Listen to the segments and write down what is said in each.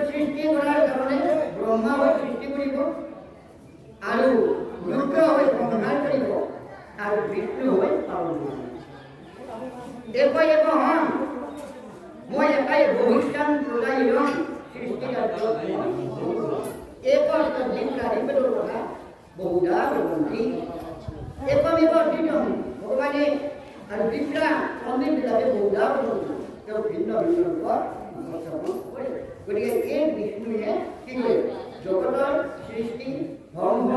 সৃষ্টি কৰাৰ কাৰণে ব্ৰহ্মা হৈ সৃষ্টি কৰিব আৰু ৰুদ্ৰ হৈ সংহাৰ কৰিব আৰু বিষ্ণু হৈ পালন কৰিব। হন মই একাই বহিষ্ঠান প্রদায়ন সৃষ্টিকার্য একর দিনকারী বেদনা বহুদা বন্ধি একমিব দিনম ভগবানে আর বিপ্রা অনেক বিলাতে বহুদা বন্ধি কেউ ভিন্ন ভিন্ন পর গতিকে এই বিষ্ণুয়ে কি করে জগতৰ সৃষ্টি ধৰ্ম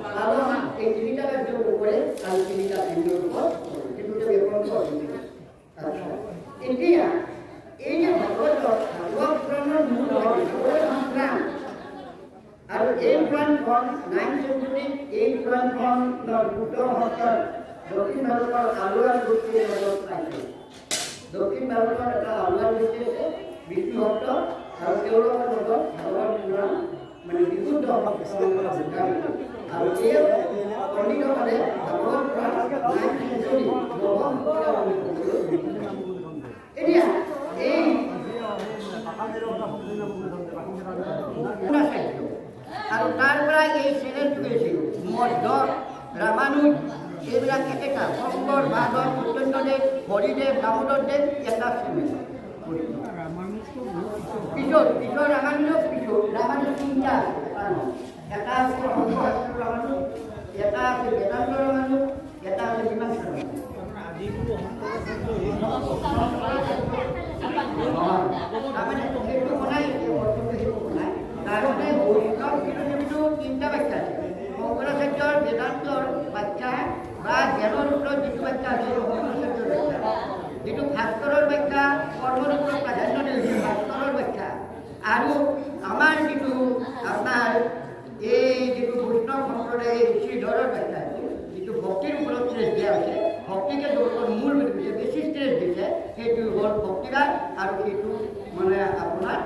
পালন এই তিনিটা কাৰ্য কৰে আৰু তিনিটা ভিন্ন ৰূপত কিন্তু এতিয়া এই যে ভাগৱত পুৰাণৰ মূল সংগ্ৰাম আৰু এই পুৰাণখন 9th century এই পুৰাণখনৰ উত্তৰ হস্তৰ দক্ষিণ ভাৰতৰ আলোৱাৰ গোষ্ঠীৰ মাজত পাইছে। দক্ষিণ ভাৰতৰ এটা আলোৱাৰ গোষ্ঠী আছে বিষ্ণু ভক্ত আৰু তেওঁলোকৰ লগত ভাগৱত পুৰাণ মানে বিশুদ্ধ আৰু এই পণ্ডিতসকলে ভাগৱত পুৰাণ 9th century এতিয়া এই আৰু তাৰ পৰা এই চেনেলটো গৈছিল মধ্য ৰামানুজ এইবিলাক একেটা শংকৰ মাধৱ চৈতন্যদেৱ হৰিদেৱ দামোদৰদেৱ এটা চেনেল পিছৰ ৰামানুজ তিনিটা এটা আছে ৰামানুজ এটা আছে বেদান্ত ৰামানুজ এটা আছে মীমাংসা তাৰমানে সেইটো বনাই তাৰমানে বৈষ্ণৱ ফিলচফিটো তিনিটা ব্যাখ্যা আছে শংকৰাচাৰ্যৰ বেদান্তৰ ব্যাখ্যা বা জ্ঞানৰ ওপৰত যিটো ব্যাখ্যা আছে শংকৰাচাৰ্যৰ ব্যাখ্যা যিটো ভাস্কৰৰ ব্যাখ্যা কৰ্মৰ ওপৰত প্ৰাধান্য দিছে ভাস্কৰৰ ব্যাখ্যা আৰু আমাৰ যিটো আপোনাৰ এই যিটো বৈষ্ণৱ সম্প্ৰদায় শ্ৰীধৰৰ ব্যাখ্যা যিটো ভক্তিৰ ওপৰত ত্ৰেছ দিয়া হৈছে ভক্তিকে জগতৰ মূল বুলি কৈছে বেছি ত্ৰেছ দিছে সেইটো হ'ল ভক্তিবাদ আৰু সেইটো মানে আপোনাৰ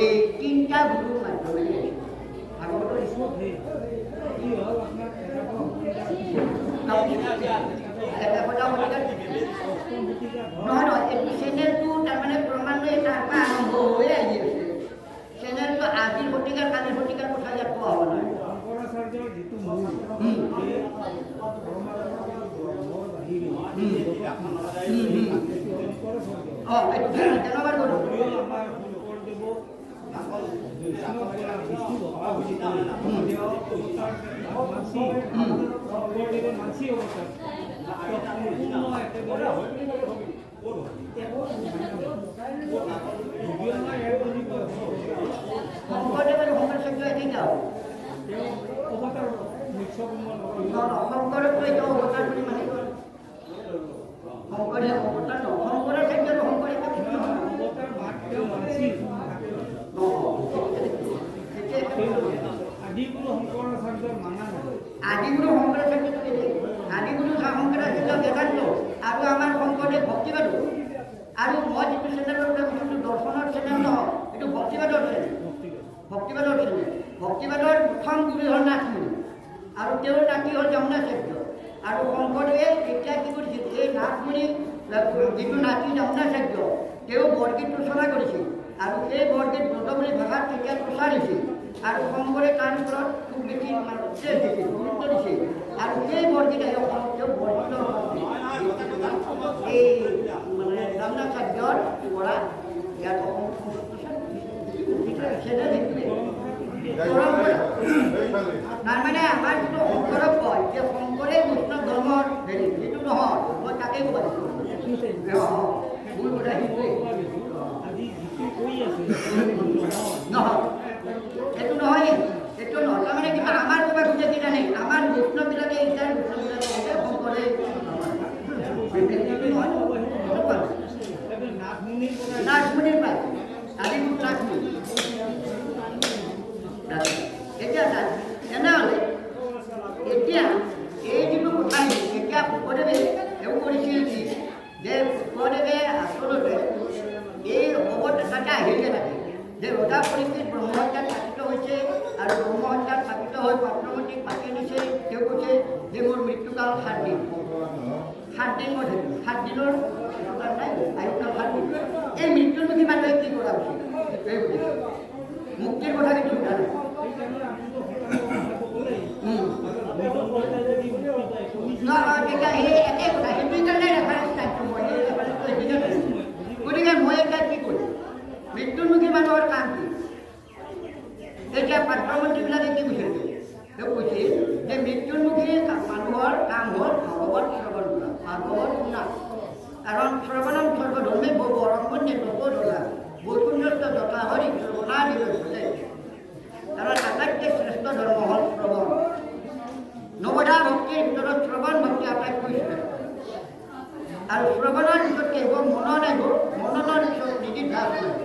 এই তিনিটা গুৰুৰ মাধ্যমেৰে ভাগৱতৰ নহয় এইটো চেনেলটো তাৰমানে ক্ৰমান্বয়ে তাৰ পৰা আৰম্ভ হৈ আহি আছে চেনেলটো আজিৰ শতিকাৰ কালিৰ শতিকাৰ কথা ইয়াত কোৱা হ'ব নহয় আদিগুৰু শংকৰাচাৰ্য বেদান্ত আৰু আমাৰ শংকৰদেৱ ভক্তিবাদ আৰু মই যিটো চেনেলৰ দৰ্শনৰ চেনেল নহয় এইটো ভক্তিবাদৰ চেনেল ভক্তিবাদৰ প্ৰথম গুৰু হ'ল নাথমুনি আৰু তেওঁৰ নাতি হ'ল যমুনাচাৰ্য আৰু শংকৰদেৱে এতিয়া কি কৰিছিল এই নাথমুনি যিটো নাতি যমুনাচাৰ্য তেওঁ বৰগীত ৰচনা কৰিছিল আৰু সেই বৰগীত ব্ৰতমুনি ভাষাত তেতিয়া প্ৰচাৰিছিল আৰু শংকৰে তাৰ ওপৰত খুব বেছি ত্ৰেছ দিছিল গুৰুত্ব দিছিল আৰু সেই বৰগীত তেওঁ বৰগীতৰ এই মানে যমুনাচাৰ্যৰ পৰা ইয়াত তাৰমানে আমাৰ যিটো শংকৰক কয় যে শংকৰে বৈষ্ণৱ ধৰ্মৰ হেৰি সেইটো নহয় মই তাকেই ক'ব ভুল কথা নহয় এইটো নহয় এইটো নহয় তাৰমানে কিবা আমাৰ ক'ৰবাত বুজে কিনা নাই আমাৰ বৈষ্ণৱবিলাকে এতিয়া বৈষ্ণৱবিলাকে শংকৰে নাথমুনিৰ পায় আদিগুৰু নাথমুনি এতিয়া তেনেহ'লে এতিয়া এই যিটো কথা এতিয়া ভূপদেৱে তেওঁ কৰিছিল কি যে ভূপদেৱে আচলতে এই অৱতাৰটা আহিলে লাগে যে ৰজা পৰিস্থিত ব্ৰহ্মহত্যাত পাতিত হৈছে আৰু ব্ৰহ্মহত্যাত পাতিত হৈ পাত্ৰমন্ত্ৰীক পাতি দিছে তেওঁ কৈছে যে মোৰ মৃত্যুকাল 7 দিন মই থাকিম 7 দিনৰ নাই আয়ুকাল এই বুঝিছে মুক্তিৰ কথা কিন্তু সোধা নাই তেতিয়া সেই একে কথা সেইটোৰ কাৰণে ৰেফাৰেঞ্চ টাইপটো মই গতিকে মই এতিয়া কি কৰিম মৃত্যুমুখী মানুহৰ কাম কি এতিয়া পাত্ৰমন্ত্ৰীবিলাকে কি কৈছে তেওঁ কৈছে যে মৃত্যুমুখী মানুহৰ কাম হ'ল ভাগৱত শ্ৰৱণ কৰা ভাগৱত শুনা কাৰণ শ্ৰৱণম সৰ্বধৰ্মে বৰম্পণ্যে নৱধৰা বৈকুণ্ঠস্থ যথা হৰি শ্ৰৱণাদি কাৰণ আটাইতকৈ শ্ৰেষ্ঠ ধৰ্ম হ'ল শ্ৰৱণ নৱধা ভক্তিৰ ভিতৰত শ্ৰৱণ ভক্তি আটাইতকৈ শ্ৰেষ্ঠ আৰু শ্ৰৱণৰ পিছত কি হ'ব মনন আহিব মননৰ পিছত নিদিধ্যাস কৰিব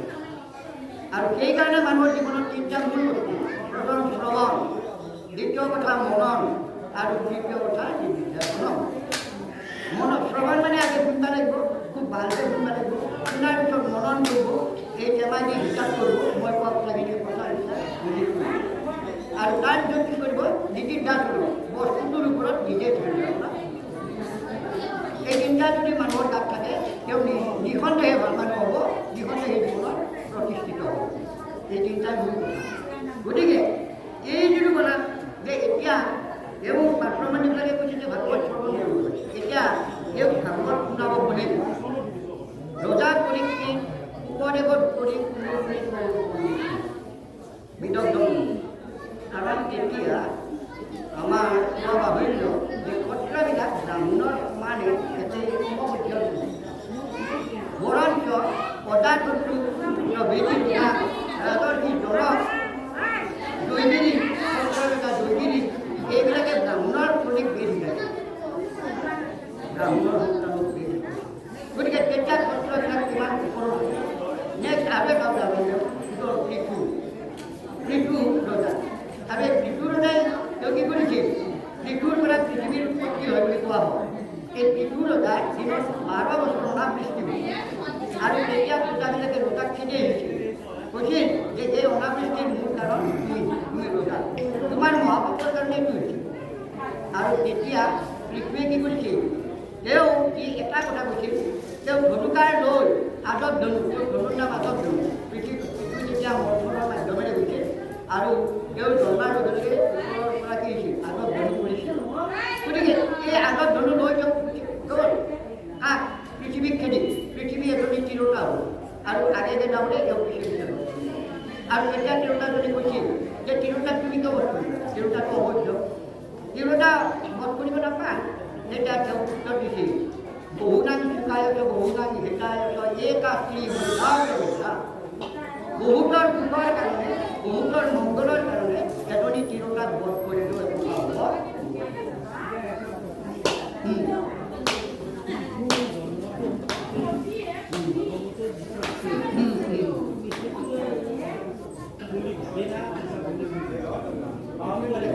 আৰু সেইকাৰণে মানুহৰ জীৱনত তিনিটা মূল বস্তু প্ৰথম শ্ৰৱণ দ্বিতীয় কথা মনন আৰু তৃতীয় কথা নিদিধ্যাস শ্ৰৱণ মানে আগে শুনিব লাগিব খুব ভালকৈ শুনিব লাগিব শুনাৰ পিছত মনন কৰিব এই টেমাইদি হিচাপ কৰিব মই কোৱা কথাখিনি কথা হিচাপ বুজি আৰু তাৰ পিছত কি কৰিব নিদিধ্যাস কৰিব বস্তুটোৰ ওপৰত নিজে ধৰি এই তিনিটা যদি মানুহৰ তাত থাকে তেওঁ নিঃসন্দেহে ভাল মানুহ হ'ব নিঃসন্দেহে জীৱনত প্ৰতিষ্ঠিত হ'ব এই তিনিটা মূল কথা গতিকে এই যিটো কথা যে এতিয়া তেওঁ পাত্ৰমন্ত্ৰীবিলাকে কৈছে যে ভাগৱত শ্ৰৱণ কৰিব এতিয়া তেওঁ ভাগৱত শুনাব বুলি ৰজা পৰীক্ষিত উপদেৱত কৰি বিদগ্ধ কাৰণ এতিয়া আমাৰ ভাবিল যে সত্ৰবিলাক ব্ৰাহ্মণৰ সমানে এতে সমবুদ্ধ বৰঞ্চ পদাৰ্থটো বেদি ৰাজৰ যি দৰৱ দৈগিৰি সত্ৰবিলাক দৈগিৰি এইবিলাকে ব্ৰাহ্মণৰ প্ৰতি বেদি থাকে ব্ৰাহ্মণৰ সন্তানক বেদি গতিকে তেতিয়া সত্ৰবিলাক কিমান ওপৰত নেক্সট আৰু এটা ব্ৰাহ্মণ পৃথু ৰজা আৰু এই পৃথু ৰজাই তেওঁ কি কৰিছিল পৃথুৰ পৰা পৃথিৱীৰ উৎপত্তি হয় বুলি কোৱা হয় এই পৃথু ৰজাই দিনত 12 বছৰ অনাবৃষ্টি হৈছিল আৰু তেতিয়া প্ৰজাবিলাকে ৰজাক খেদি আহিছিল কৈছিল যে এই অনাবৃষ্টিৰ মূল কাৰণ তুমি ৰজা তোমাৰ মহাপাপৰ কাৰণে এইটো হৈছিল আৰু তেতিয়া পৃথুৱে কি কৰিছিল তেওঁ কি এটা কথা কৈছিল তেওঁ ধনুকাৰ লৈ আজব ধনু তেওঁ ধনুৰ নাম আজব ধনু পৃথিৱী তেতিয়া মন্থনৰ মাধ্যমেৰে গৈছিল আৰু তেওঁ জন্মাৰ লগে লগে ওপৰৰ পৰা কি হৈছিল আজব ধনু কৰিছিল গতিকে এই আজব ধনু লৈ তেওঁ গ'ল কাক পৃথিৱীক খেদি পৃথিৱী এজনী তিৰোতা হ'ল আৰু আগে যাওঁতে তেওঁ পৃথিৱী হ'ল আৰু এতিয়া তিৰোতাজনে কৈছিল যে তিৰোতাক তুমি কিয় বধ কৰিবা তিৰোতাটো অবৈধ তিৰোতা বধ কৰিব নাপায় তেতিয়া তেওঁ উত্তৰ দিছিল বহুনাং শিকায়ত বহুনাং হিতায়ত একা স্ত্ৰী বহুতৰ সুখৰ কাৰণে বহুতৰ মংগলৰ কাৰণে এজনী তিৰোতাক বধ কৰিলেও একো হ'ব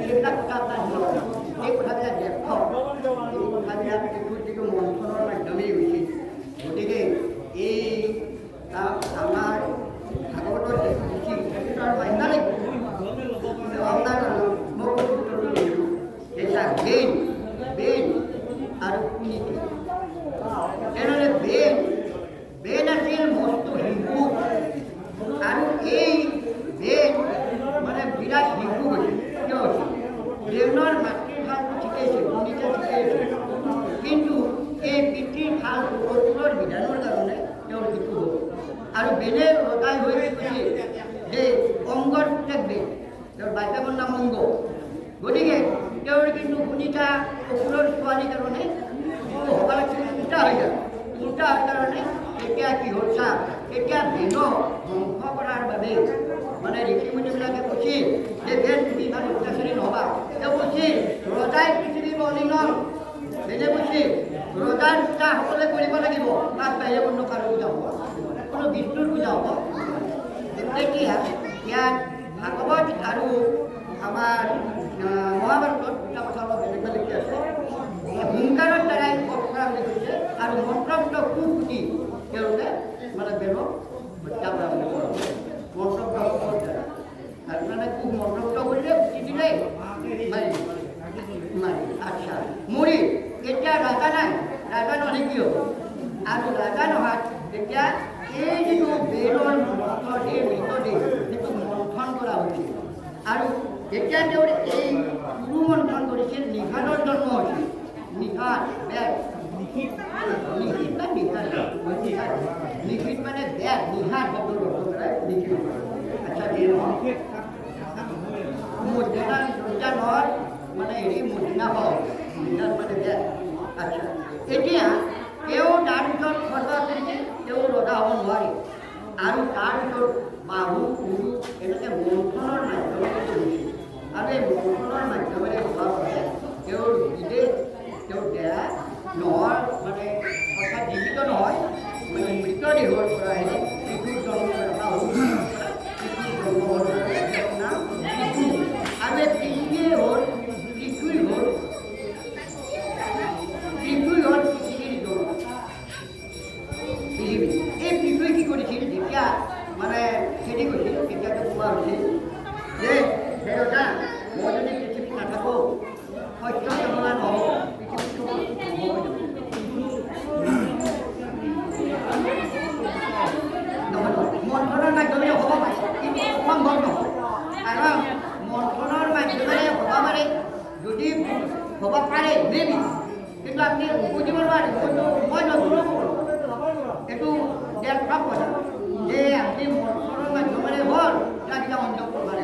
এইবিলাক কথা এই কথাবিলাক দেখ এই কথাবিলাক যিটো মন্থনৰ মাধ্যমেই হৈছিল গতিকে এই আমাৰ ভাগৱতৰ লিখি মান্য লাগিব মই উত্তৰটো দিলোঁ এটা বেন আৰু কুনীতি তেনেদৰে বেন আছিল মস্ত হিংসু আৰু এই বেন মানে বিৰাট হিংসু হৈছিল কিয় হৈছিল বেনৰ মাতৃভাৱটো ঠিকেই আছিল কুনীতি ঠিকেই আছিল কিন্তু এই পিতৃৰ ভাল অসুৰৰ বিধানৰ কাৰণে তেওঁৰ মৃত্যু হ'ল আৰু বেনে ৰজাই হৈ কৈছিল যে অংগৰ পুতেক বেন তেওঁৰ বাক্যকৰ নাম অংগ গতিকে তেওঁৰ কিন্তু কুনিতা অসুৰৰ ছোৱালীৰ কাৰণে সকলো উল্টা হৈ যায় উল্টা হোৱাৰ কাৰণে এতিয়া কি হ'ল চা এতিয়া বেনক ধ্বংস কৰাৰ বাবে মানে ঋষিমুনিবিলাকে কৈছিল যে বেন তুমি ইমান অত্যাচাৰী নহবা তেওঁ কৈছিল ৰজাই পৃথিৱীৰ অলিঙৰ বেনে কৈছিল ৰজাৰ পূজা সকলোৱে কৰিব লাগিব তাত বাহিৰে অন্য কাৰো পূজা হ'ব কোনো বিষ্ণুৰ পূজা হ'ব তেতিয়া ইয়াত ভাগৱত আৰু আমাৰ মহাভাৰতত দুটা কথা অলপ বেলেগ বেলেগকৈ আছে হুংকাৰৰ দ্বাৰাই বধ কৰা বুলি কৈছে আৰু মন্ত্ৰবিদ কুকুটি তেওঁলোকে মানে বেনক হত্যা কৰা বুলি কোৱা মন্ত্ৰবিদৰ দ্বাৰা আৰু মানে খুব মন্ত্ৰবিদ কৰিলে উঠি দিলে মাৰি আচ্ছা মৰি এতিয়া ৰাজা নাই ৰাজা নহ'লে কি হ'ব আৰু ৰাজা নোহাত তেতিয়া এই যিটো বেদৰ মৃতদেহ সেইটো মন্থন কৰা হৈছিল আৰু যেতিয়া তেওঁৰ এই গুৰু মন্থন কৰিছিল নিষাদৰ জন্ম হৈছিল নিষাদ বেদ নিষিত বা নিষাদ নিষিত মানে বেদ নিষাদ শব্দৰ অৰ্থ কৰাই নিষিত আচ্ছা মুদ্ৰা নহয় মানে হেৰি মুদ্ৰা হওক নিষাদ মানে বেদ আচ্ছা এতিয়া তেওঁ তাৰপিছত সৰ্বাত্মকে তেওঁ ৰজা হ'ব নোৱাৰে আৰু তাৰপিছত বাহু গুৰু এনেকৈ মন্থনৰ মাধ্যমেৰে কৰিছিল আৰু এই মন্থনৰ মাধ্যমেৰে হোৱাৰ বাবে তেওঁৰ বিদেশ তেওঁৰ দেহা নহয় মানে অৰ্থাৎ জীৱিত নহয় মানে মৃতদেহৰ পৰাহে শিশুৰ জন্ম এটা হ'ল শিশুৰ জন্ম হ'ল নাম শিশু আৰু এই পৃথিৱীয়ে হ'ল শিশুই হ'ল পৃথিৱীৰ জন্ম পৃথিৱী এই পৃথিৱী কি কৰিছিল যেতিয়া মানে খেতি কৰিছিল তেতিয়াতো কোৱা হৈছিল যে দেউতা মই যদি পৃথিৱীত নাথাকোঁ সত্য কামনা নহ'ব পৃথিৱীত মন্থনৰ মাধ্যমেৰে হ'ব পাৰে কিন্তু অসম্ভৱ নহয় কাৰণ মন্থনৰ মাধ্যমেৰে হ'ব পাৰে যদি হ'ব পাৰে মেবি কিন্তু আপুনি বুজিব নোৱাৰে মই নজনো এইটো ডেট কথা যে আপুনি মন্থনৰ মাধ্যমেৰে হ'ল কিবা অঞ্চল কৰিব পাৰে